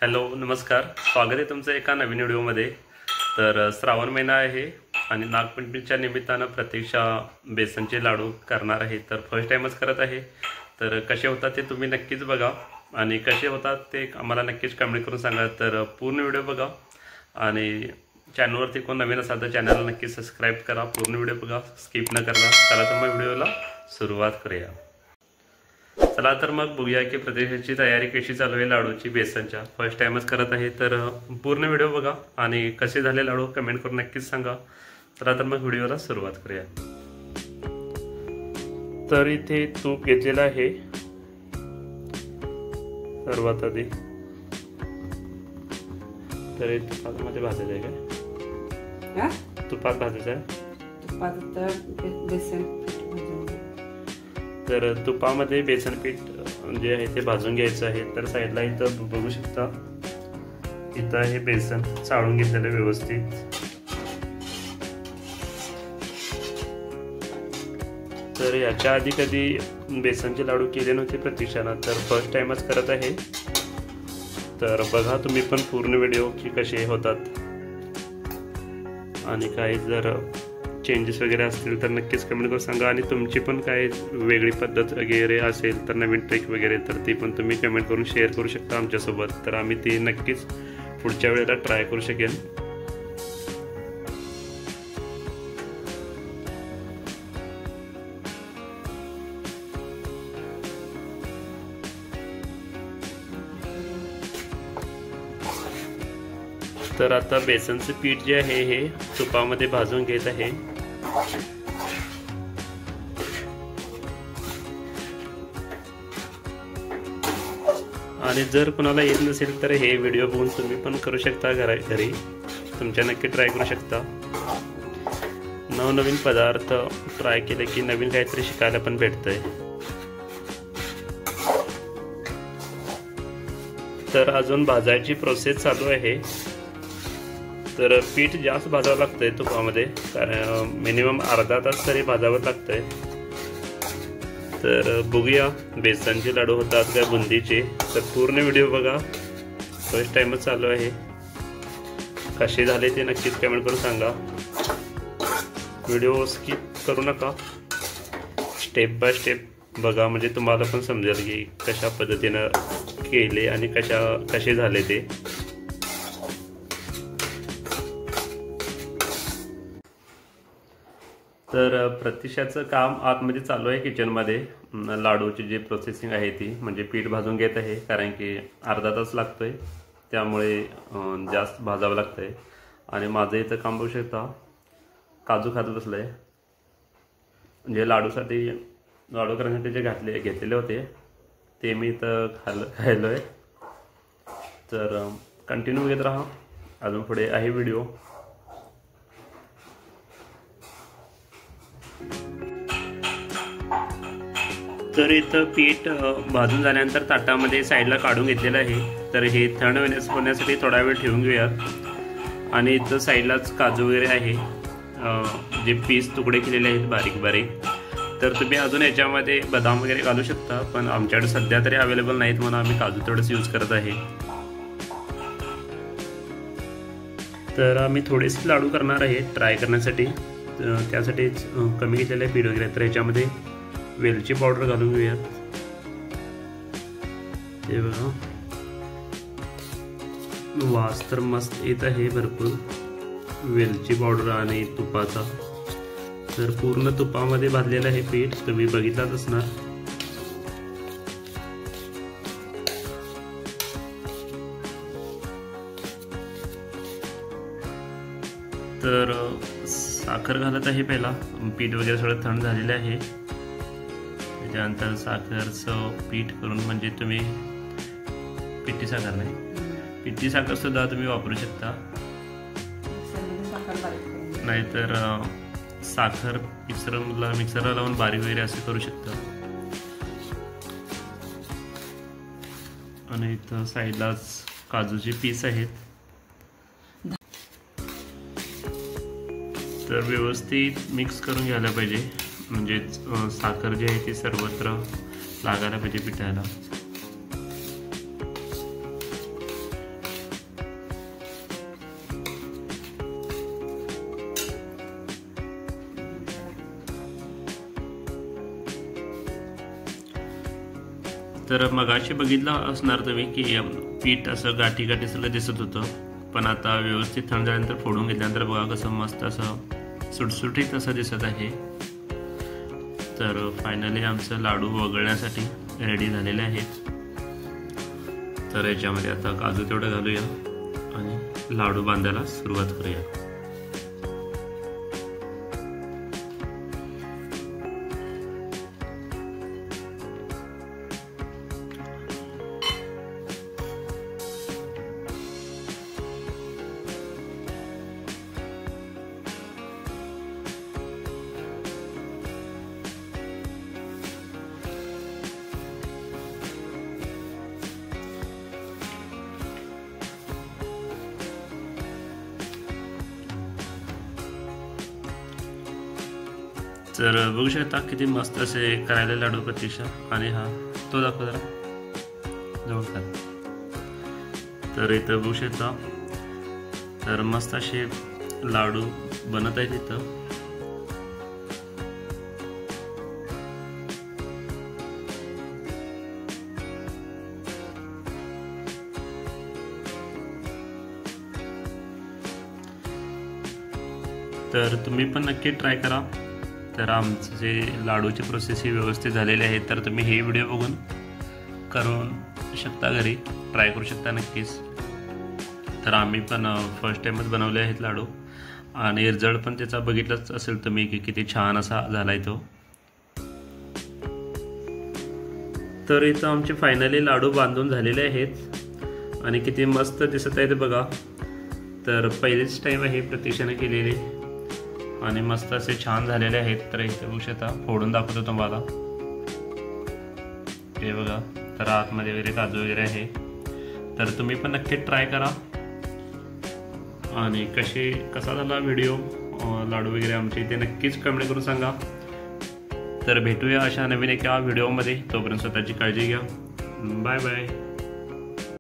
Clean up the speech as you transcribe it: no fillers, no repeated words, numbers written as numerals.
Hello नमस्कार, स्वागत आहे तुमचं एका नवीन व्हिडिओमध्ये। तर श्रावण महिना आहे आणि नागपंचमीच्या निमित्तानं प्रतीक्षा बेसनचे लाडू करणार आहे। तर फर्स्ट टाइमच करत आहे, तर कसे होतात ते तुम्ही नक्कीच बघा आणि कसे होतात ते आम्हाला नक्कीच कमेंट करून सांगा। तर पूर्ण व्हिडिओ बघा आणि चॅनलवरती कोण नवीन असाल तर चॅनलला नक्की सबस्क्राईब करा। पूर्ण व्हिडिओ बघा, स्किप न करता। चला तर मग व्हिडिओला सुरुवात करूया। चला तर मग बघूया की प्रतीक्षाची तयारी कशी चालू आहे लाडूची बेसनच्या। फर्स्ट टाइमच करत आहे, तर पूर्ण व्हिडिओ बघा आणि कसे झाले लाडू कमेंट करून नक्कीच सांगा। चला तर मग व्हिडिओला सुरुवात करूया। तर इथे तूप घेतलेलं आहे सर्वात आधी। तर तुपामध्ये भाजायचं आहे का? तुपात भाजायचं आहे। तर तुपामध्ये बेसन पीठ जे आहे ते भाजून घ्यायचं आहे। तर साईडला इथं बघू शकता, इथं आहे बेसन चाळून घेतलेलं व्यवस्थित। तर याच्या आधी कधी बेसनचे लाडू केले नव्हते प्रतीक्षानं, तर फर्स्ट टाइमच करत आहे। तर बघा तुम्ही पण पूर्ण व्हिडिओ की कसे होतात आणि काही जर चेंजेस वगैरे असतील तर नक्कीच कमेंट करून सांगा। आणि तुमची पण काही वेगळी पद्धत वगैरे असेल तर नवीन ट्रिक वगैरे तर ती पण तुम्ही कमेंट करून शेअर करू शकता आमच्यासोबत। तर आम्ही ती नक्कीच पुढच्या वेळेला ट्राय करू शकेल। तर आता बेसनचं पीठ जे आहे हे तुपामध्ये भाजून घेत आहे। आणि जर कोणाला येत नसेल तर हे व्हिडिओ बघून तुम्ही पण करू शकता घरी तुमच्या नक्की ट्राय करू शकता। नवनवीन पदार्थ ट्राय केले की नवीन काहीतरी शिकायला पण भेटतंय। तर अजून भाजायची प्रोसेस चालू आहे। तर पीठ जास्त भाजावं लागतंय तुपामध्ये, कारण मिनिमम अर्धा तास तरी भाजावं लागतंय। तर बघूया बेसनचे लाडू होतात का बुंदीचे। तर पूर्ण व्हिडिओ बघा, फर्स्ट टाइमच चालू आहे। कसे झाले ते नक्कीच कमेंट करून सांगा। व्हिडिओ स्किप करू नका, स्टेप बाय स्टेप बघा, म्हणजे तुम्हाला पण समजेल की कशा पद्धतीनं केले आणि कसे झाले ते। तर प्रतीक्षाचं काम आतमध्ये चालू आहे किचनमध्ये। लाडूची जी प्रोसेसिंग आहे ती म्हणजे पीठ भाजून घेत आहे, कारण की अर्धा तास लागतोय त्यामुळे जास्त भाजावं लागतंय। आणि माझं इथं काम बघू शकता, काजू खात बसलंय। म्हणजे लाडू करण्यासाठी जे घेतलेले होते ते मी इथं खायलोय। तर कंटिन्यू घेत राहा, अजून पुढे आहे व्हिडिओ। तर इथं पीठ भाजून झाल्यानंतर ताटामध्ये साईडला काढून घेतलेलं आहे। तर हे थंड होण्यासाठी थोडा वेळ ठेवून घेऊयात। आणि इथं साईडलाच काजू वगैरे आहे, जे पीस तुकडे केलेले आहेत बारीक बारीक। तर तुम्ही अजून याच्यामध्ये बदाम वगैरे घालू शकता, पण आमच्याकडे सध्या तरी अवेलेबल नाहीत म्हणून आम्ही काजू तेवढंच यूज करत आहे। तर आम्ही थोडेसे लाडू करणार आहे ट्राय करण्यासाठी, त्यासाठीच कमी घेतलेलं आहे पीठ वगैरे। तर ह्याच्यामध्ये वेलची पावडर घालून घेऊयात। ते बघा, वास तर मस्त येत आहे भरपूर वेलची पावडर आणि तुपाचा। तर पूर्ण तुपामध्ये भाजलेलं आहे पीठ, तुम्ही बघितलाच असणार। तर साखर घालत आहे पहिला, पीठ वगैरे सगळं थंड झालेलं आहे। त्यानंतर साखरचं पीठ करून, म्हणजे तुम्ही पिठी साखर नाही, पिठी साखर सुद्धा तुम्ही वापरू शकता, नाहीतर साखर मिक्सरला लावून बारीक वगैरे असं करू शकता। आणि इथं साईडलाच काजूचे पीस आहेत। तर व्यवस्थित मिक्स करून घ्यायला पाहिजे, म्हणजे साखर जी आहे ती सर्वत्र लागायला पाहिजे पिठाला। तर मगाशी बघितलं असणार तुम्ही की पीठ असं गाठी गाठी सगळं दिसत होतं, पण आता व्यवस्थित थंड झाल्यानंतर फोडून घेतल्यानंतर बघा कसं मस्त असं सुटसुटीत असं दिसत आहे। तर फायनली आमचं लाडू वगळण्यासाठी रेडी झालेले आहेत। तर याच्यामध्ये आता काजू तेवढं घालूया आणि लाडू बांधायला सुरुवात करूया। तर बघू शकता किती मस्त असे करायला लाडू प्रतीक्षा। आणि हा तो दाखव जरा जवळ का। तर इथं बघू शकता तर मस्त असे लाडू बनत आहेत इथं। तर तुम्ही पण नक्की ट्राय करा। तर आमचे जे लाडूची प्रोसेस ही व्यवस्थित झालेली आहे, तर तुम्ही हे व्हिडिओ बघून करून शकता, घरी ट्राय करू शकता नक्कीच। तर आम्ही पण फर्स्ट टाइमच बनवले आहेत लाडू आणि रिझल्ट पण त्याचा बघितलाच असेल तुम्ही की किती छान असा झालाय तो। तर इथं आमचे फायनली लाडू बांधून झालेले आहेत आणि किती मस्त दिसत आहेत बघा। तर पहिलीच टाइम आहे प्रतीक्षाने केलेली आणि मस्त असे छान झालेले आहेत। तर इथे बघू शकता फोडून दाखवतो तुम्हाला, हे बघा। तर आतमध्ये वगैरे काजू वगैरे आहे। तर तुम्ही पण नक्की ट्राय करा आणि कसा झाला व्हिडिओ लाडू वगैरे आमचे ते नक्कीच कमेंट करून सांगा। तर भेटूया अशा नवीन एका व्हिडिओमध्ये, तोपर्यंत स्वतःची काळजी घ्या। Bye bye.